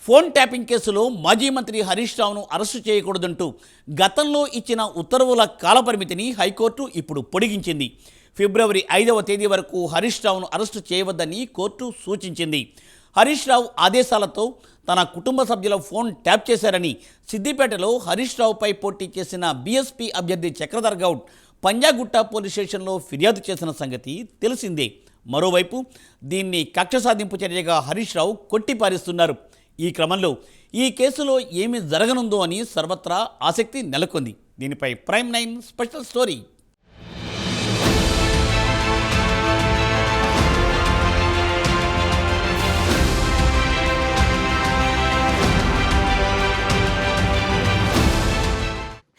Phone tapping కేసులో మాజీ మంత్రి హరీష్ రావును అరెస్టు చేయకూడదంటూ గతంలో ఇచ్చిన ఉత్తర్వుల కాలపరిమితిని హైకోర్టు ఇప్పుడు పొడిగించింది. ఫిబ్రవరి 5వ తేదీ వరకు హరీష్ రావును అరెస్టు చేయవద్దని కోర్టు సూచించింది. హరీష్ రావు ఆదేశాలతో తన కుటుంబ సభ్యుల ఫోన్ ట్యాప్ చేశారని సిద్దిపేటలో హరీష్ రావుపై పోటీ చేసిన బీఎస్పీ అభ్యర్థి చక్రధర్ గౌడ్ పంజాగుట్ట పోలీస్ స్టేషన్లో ఫిర్యాదు చేసిన సంగతి తెలిసిందే. మరోవైపు దీన్ని కక్ష సాధింపు చర్యగా హరీష్ రావు కొట్టిపారేస్తున్నారు. ఈ క్రమంలో ఈ కేసులో ఏమి జరగనుందో అని సర్వత్రా ఆసక్తి నెలకొంది. దీనిపై prime 9 special story.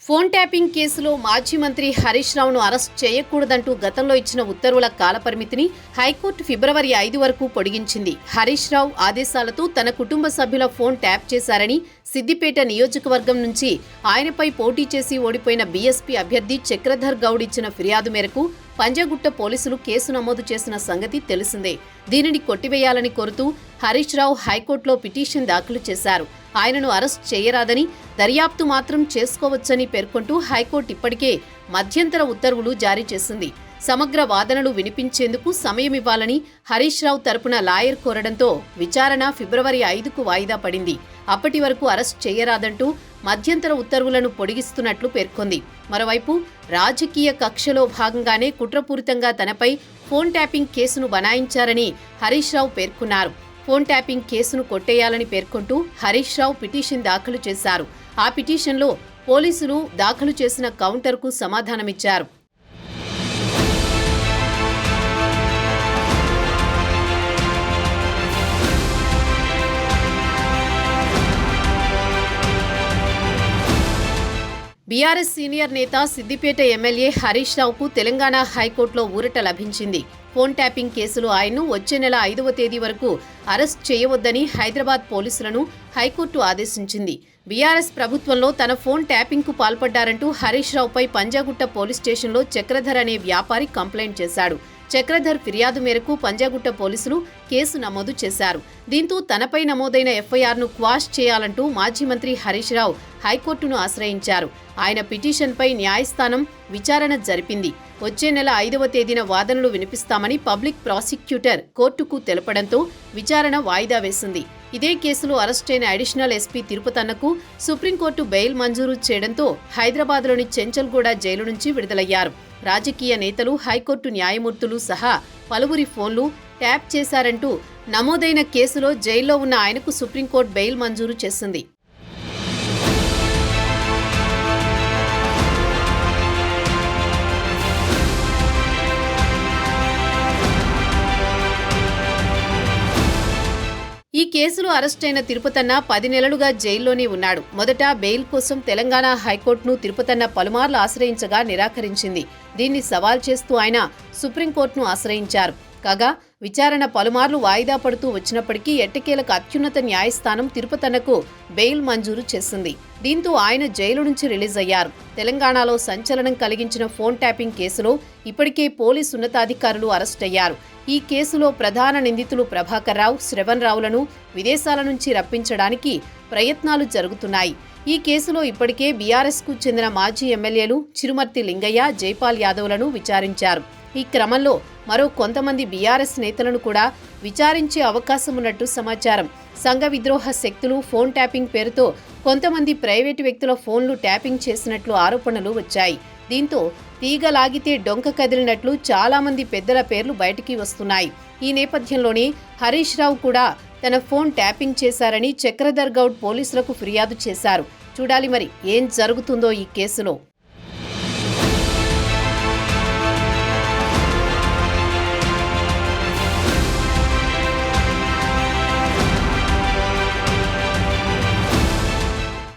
Phone tapping కేసులో మాజీ మంత్రి హరీష్ రావును అరెస్ట్ చేయకూడదంటూ గతంలో ఇచ్చిన ఉత్తర్వుల కాలపరిమితిని హైకోర్టు ఫిబ్రవరి 5 వరకు పొడిగించింది. హరీష్ రావు ఆదేశాలతో తన కుటుంబ సభ్యుల ఫోన్ ట్యాప్ చేశారని సిద్దిపేట నియోజకవర్గం నుంచి ఆయనపై పోటీ చేసి ఓడిపోయిన బీఎస్పీ అభ్యర్థి చక్రధర్ గౌడ్ ఇచ్చిన ఫిర్యాదు మేరకు పంజాగుట్ట పోలీసులు కేసు నమోదు చేసిన సంగతి తెలిసిందే. దీనిని కొట్టివేయాలని కోరుతూ హరీష్ రావు హైకోర్టులో పిటిషన్ దాఖలు చేశారు. ఆయనను అరెస్ట్ చేయరాదని, దర్యాప్తు మాత్రం చేసుకోవచ్చని పేర్కొంటూ హైకోర్టు ఇప్పటికే మధ్యంతర ఉత్తర్వులు జారీ చేసింది. సమగ్ర వాదనలు వినిపించేందుకు సమయం ఇవ్వాలని హరీష్ రావు తరపున లాయర్ కోరడంతో విచారణ ఫిబ్రవరి 5కు వాయిదా పడింది. అప్పటి వరకు అరెస్ట్ చేయరాదంటూ మధ్యంతర ఉత్తర్వులను పొడిగిస్తున్నట్లు పేర్కొంది. మరోవైపు రాజకీయ కక్షలో భాగంగానే కుట్రపూరితంగా తనపై ఫోన్ ట్యాపింగ్ కేసును బనాయించారని హరీష్ రావు పేర్కొన్నారు. ఫోన్ ట్యాపింగ్ కేసును కొట్టేయాలని పేర్కొంటూ హరీష్ రావు పిటిషన్ దాఖలు చేశారు. ఆ పిటిషన్లో పోలీసులు దాఖలు చేసిన కౌంటర్కు సమాధానమిచ్చారు. బీఆర్ఎస్ సీనియర్ నేత సిద్దిపేట ఎమ్మెల్యే హరీష్ రావుకు తెలంగాణ హైకోర్టులో ఊరట లభించింది. ఫోన్ ట్యాపింగ్ కేసులో ఆయన్ను వచ్చే నెల 5వ తేదీ వరకు అరెస్ట్ చేయవద్దని హైదరాబాద్ పోలీసులను హైకోర్టు ఆదేశించింది. బీఆర్ఎస్ ప్రభుత్వంలో తన ఫోన్ ట్యాపింగ్కు పాల్పడ్డారంటూ హరీష్ రావుపై పంజాగుట్ట పోలీస్ స్టేషన్లో చక్రధర్ అనే వ్యాపారి కంప్లైంట్ చేశాడు. చక్రధర్ ఫిర్యాదు మేరకు పంజాగుట్ట పోలీసులు కేసు నమోదు చేశారు. దీంతో తనపై నమోదైన ఎఫ్ఐఆర్ను క్వాష్ చేయాలంటూ మాజీ మంత్రి హరీష్ రావు హైకోర్టును ఆశ్రయించారు. ఆయన పిటిషన్పై న్యాయస్థానం విచారణ జరిపింది. వచ్చే నెల 5వ తేదీన వాదనలు వినిపిస్తామని పబ్లిక్ ప్రాసిక్యూటర్ కోర్టుకు తెలపడంతో విచారణ వాయిదా వేసింది. ఇదే కేసులో అరెస్టైన అడిషనల్ ఎస్పీ తిరుపతన్నకు సుప్రీంకోర్టు బెయిల్ మంజూరు చేయడంతో హైదరాబాద్లోని చెంచల్గూడ జైలు నుంచి విడుదలయ్యారు. రాజకీయ నేతలు, హైకోర్టు న్యాయమూర్తులు సహా పలువురి ఫోన్లు ట్యాప్ చేశారంటూ నమోదైన కేసులో జైల్లో ఉన్న ఆయనకు సుప్రీంకోర్టు బెయిల్ మంజూరు చేసింది. ఈ కేసులో అరెస్టైన తిరుపతన్న 10 నెలలుగా జైల్లోనే ఉన్నాడు. మొదట బెయిల్ కోసం తెలంగాణ హైకోర్టును తిరుపతన్న పలుమార్లు ఆశ్రయించగా నిరాకరించింది. దీన్ని సవాల్ చేస్తూ ఆయన సుప్రీంకోర్టును ఆశ్రయించారు. కాగా విచారణ పలుమార్లు వాయిదా పడుతూ వచ్చినప్పటికీ ఎట్టకేలకు అత్యున్నత న్యాయస్థానం తిరుపతన్నకు బెయిల్ మంజూరు చేసింది. దీంతో ఆయన జైలు నుంచి రిలీజ్ అయ్యారు. తెలంగాణలో సంచలనం కలిగించిన ఫోన్ ట్యాపింగ్ కేసులో ఇప్పటికే పోలీసు ఉన్నతాధికారులు అరెస్ట్ అయ్యారు. ఈ కేసులో ప్రధాన నిందితులు ప్రభాకర్ రావు, శ్రవణ్ రావులను విదేశాల నుంచి రప్పించడానికి ప్రయత్నాలు జరుగుతున్నాయి. ఈ కేసులో ఇప్పటికే బీఆర్ఎస్కు చెందిన మాజీ ఎమ్మెల్యేలు చిరుమర్తి లింగయ్య, జైపాల్ యాదవ్లను విచారించారు. ఈ క్రమంలో మరో కొంతమంది బీఆర్ఎస్ నేతలను కూడా విచారించే అవకాశం ఉన్నట్టు సమాచారం. సంఘ విద్రోహ శక్తులు ఫోన్ ట్యాపింగ్ పేరుతో కొంతమంది ప్రైవేటు వ్యక్తుల ఫోన్లు ట్యాపింగ్ చేసినట్లు ఆరోపణలు వచ్చాయి. దీంతో తీగ లాగితే డొంక కదిలినట్లు చాలామంది పెద్దల పేర్లు బయటికి వస్తున్నాయి. ఈ నేపథ్యంలోనే హరీష్ రావు కూడా తన ఫోన్ ట్యాపింగ్ చేశారని చక్రధర్ గౌడ్ పోలీసులకు ఫిర్యాదు చేశారు. చూడాలి మరి ఏం జరుగుతుందో ఈ కేసులో.